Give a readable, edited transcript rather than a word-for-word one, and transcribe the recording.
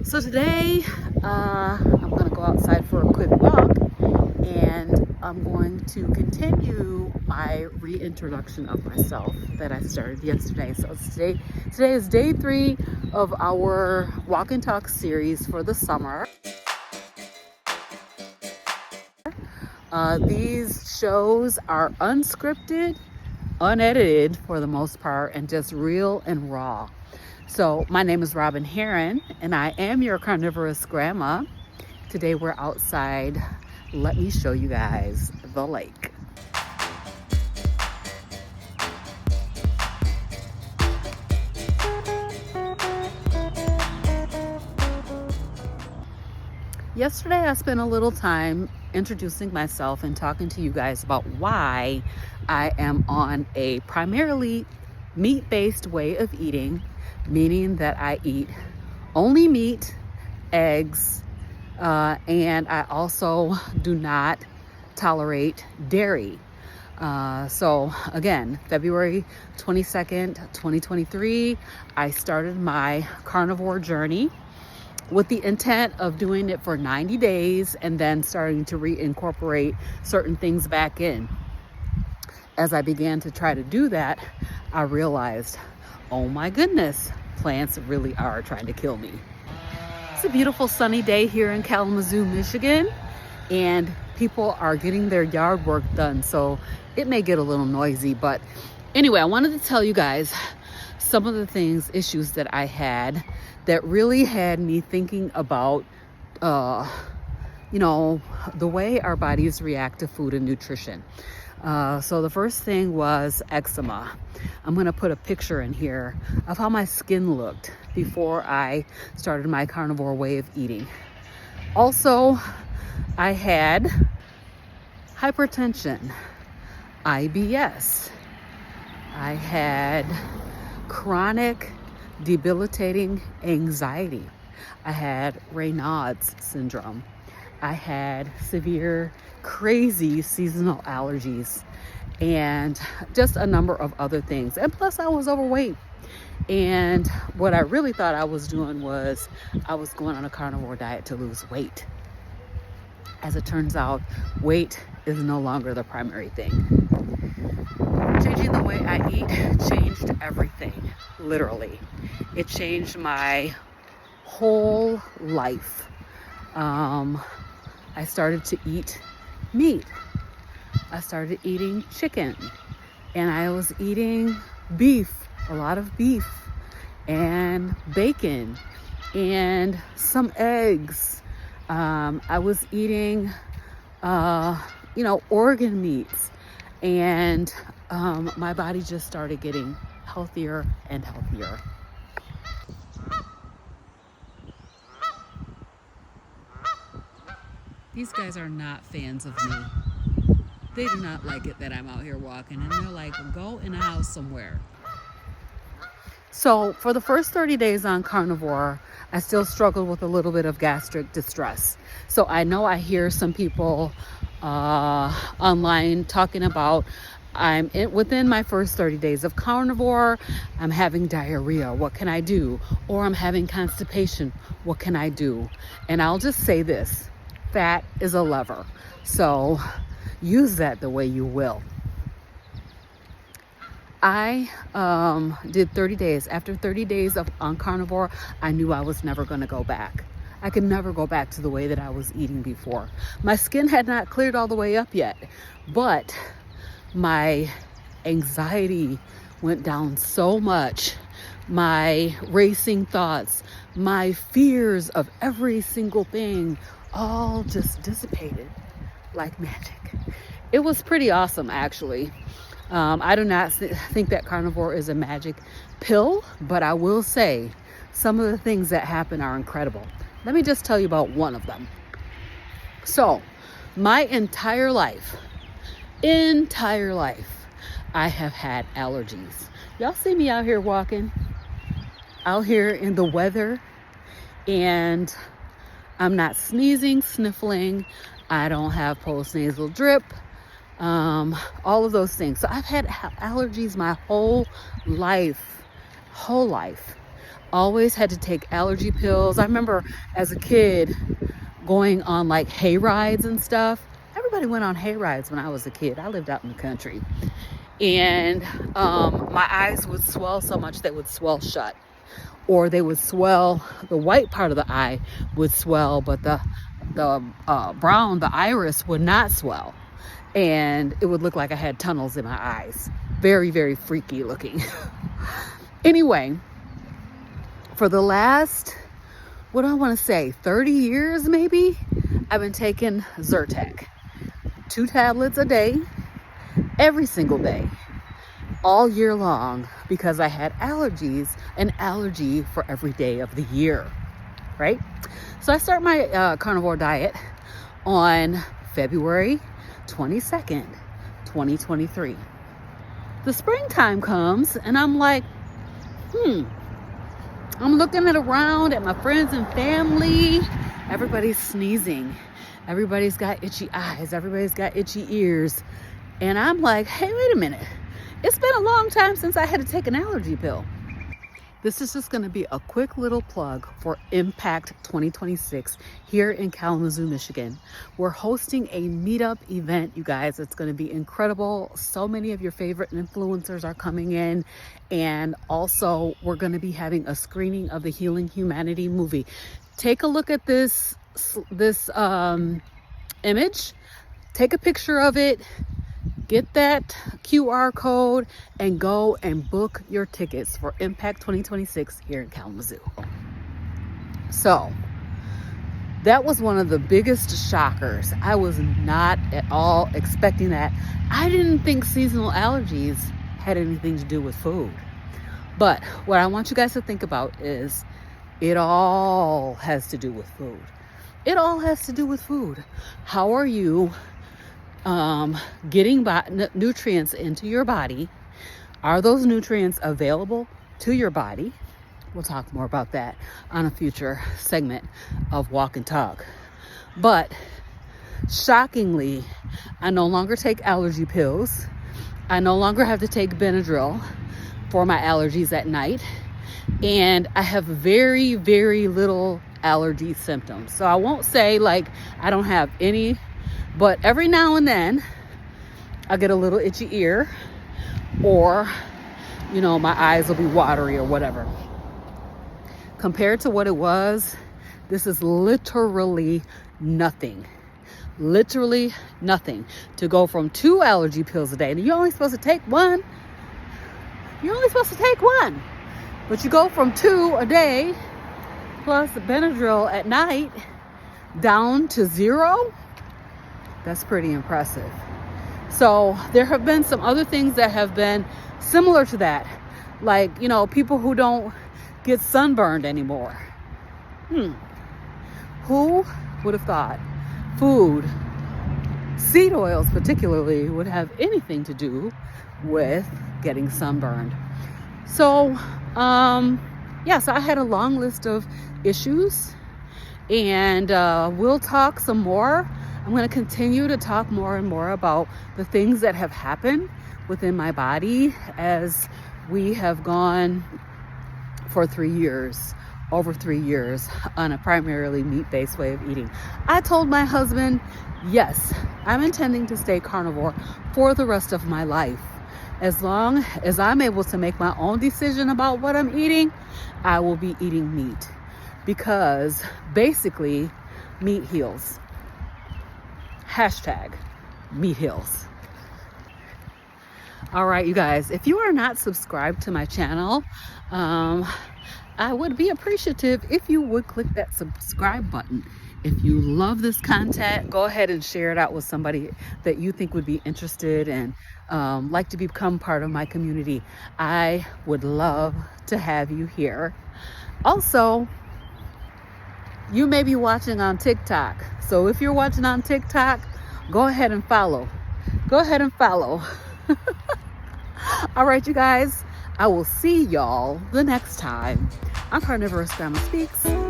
So today I'm going to go outside for a quick walk, and I'm going to continue my reintroduction of myself that I started yesterday. So today is day 3 of our walk and talk series for the summer. These shows are unscripted, unedited for the most part, and just real and raw. So my name is Robin Heron, and I am your carnivorous grandma. Today we're outside. Let me show you guys the lake. Yesterday I spent a little time introducing myself and talking to you guys about why I am on a primarily meat-based way of eating, meaning that I eat only meat, eggs, and I also do not tolerate dairy. So again, February 22nd, 2023, I started my carnivore journey with the intent of doing it for 90 days and then starting to reincorporate certain things back in. As I began to try to do that, I realized, oh my goodness, plants really are trying to kill me. It's a beautiful sunny day here in Kalamazoo, Michigan, and people are getting their yard work done, so it may get a little noisy. But anyway, I wanted to tell you guys some of the issues that I had that really had me thinking about, the way our bodies react to food and nutrition. So the first thing was eczema. I'm going to put a picture in here of how my skin looked before I started my carnivore way of eating. Also, I had hypertension, IBS. I had chronic debilitating anxiety. I had Raynaud's syndrome. I had severe, crazy seasonal allergies, and just a number of other things. And plus I was overweight. And what I really thought I was doing was I was going on a carnivore diet to lose weight. As it turns out, weight is no longer the primary thing. Changing the way I eat changed everything, literally. It changed my whole life. I started to eat meat. I started eating chicken, and I was eating beef, a lot of beef, and bacon, and some eggs. I was eating, organ meats, and my body just started getting healthier and healthier. These guys are not fans of me. They do not like it that I'm out here walking, and they're like, go in a house somewhere. So for the first 30 days on carnivore, I still struggled with a little bit of gastric distress. So I know I hear some people online talking about, within my first 30 days of carnivore, I'm having diarrhea. What can I do? Or I'm having constipation. What can I do? And I'll just say this. Fat is a lever, so use that the way you will. I did 30 days. After 30 days on carnivore, I knew I was never going to go back. I could never go back to the way that I was eating before. My skin had not cleared all the way up yet, but my anxiety went down so much. My racing thoughts, my fears of every single thing, all just dissipated like magic. It was pretty awesome, actually. I do not think that carnivore is a magic pill, but I will say some of the things that happen are incredible. Let me just tell you about one of them. So, my entire life, I have had allergies. Y'all see me out here walking, out here in the weather, and I'm not sneezing, sniffling. I don't have postnasal drip, all of those things. So I've had allergies my whole life. always had to take allergy pills. I remember as a kid going on like hay rides and stuff. Everybody went on hay rides when I was a kid. I lived out in the country. And my eyes would swell so much they would swell shut. Or they would swell, the white part of the eye would swell, but the brown, the iris would not swell. And it would look like I had tunnels in my eyes. Very, very freaky looking. Anyway, for the last, what do I want to say, 30 years maybe, I've been taking Zyrtec. 2 tablets a day, every single day, all year long, because I had allergies, an allergy for every day of the year, right? So I start my carnivore diet on February 22nd, 2023. The springtime comes and I'm like, I'm looking around at my friends and family. Everybody's sneezing. Everybody's got itchy eyes. Everybody's got itchy ears. And I'm like, hey, wait a minute. It's been a long time since I had to take an allergy pill. This is just going to be a quick little plug for Impact 2026 here in Kalamazoo, Michigan. We're hosting a meetup event, you guys. It's going to be incredible. So many of your favorite influencers are coming in. And also, we're going to be having a screening of the Healing Humanity movie. Take a look at this image. Take a picture of it. Get that QR code and go and book your tickets for Impact 2026 here in Kalamazoo. So that was one of the biggest shockers. I was not at all expecting that. I didn't think seasonal allergies had anything to do with food. But what I want you guys to think about is it all has to do with food. It all has to do with food. How are you getting nutrients into your body? Are those nutrients available to your body? We'll talk more about that on a future segment of Walk and Talk. But shockingly, I no longer take allergy pills. I no longer have to take Benadryl for my allergies at night. And I have very, very little allergy symptoms. So I won't say like I don't have any, but every now and then I get a little itchy ear, or, my eyes will be watery or whatever. Compared to what it was, this is literally nothing. Literally nothing. To go from 2 allergy pills a day, and you're only supposed to take one. But you go from 2 a day plus the Benadryl at night down to 0. That's pretty impressive. So there have been some other things that have been similar to that. Like, people who don't get sunburned anymore. Who would have thought food, seed oils particularly, would have anything to do with getting sunburned? So, so I had a long list of issues, and we'll talk some more. I'm going to continue to talk more and more about the things that have happened within my body as we have gone for over 3 years on a primarily meat-based way of eating. I told my husband, yes, I'm intending to stay carnivore for the rest of my life. As long as I'm able to make my own decision about what I'm eating, I will be eating meat, because basically meat heals. #meat heals. All right, you guys, if you are not subscribed to my channel, I would be appreciative if you would click that subscribe button. If you love this content, go ahead and share it out with somebody that you think would be interested and like to become part of my community. I would love to have you here. Also, you may be watching on TikTok. So if you're watching on TikTok, go ahead and follow. All right, you guys, I will see y'all the next time on CarnivorousGrama Speaks.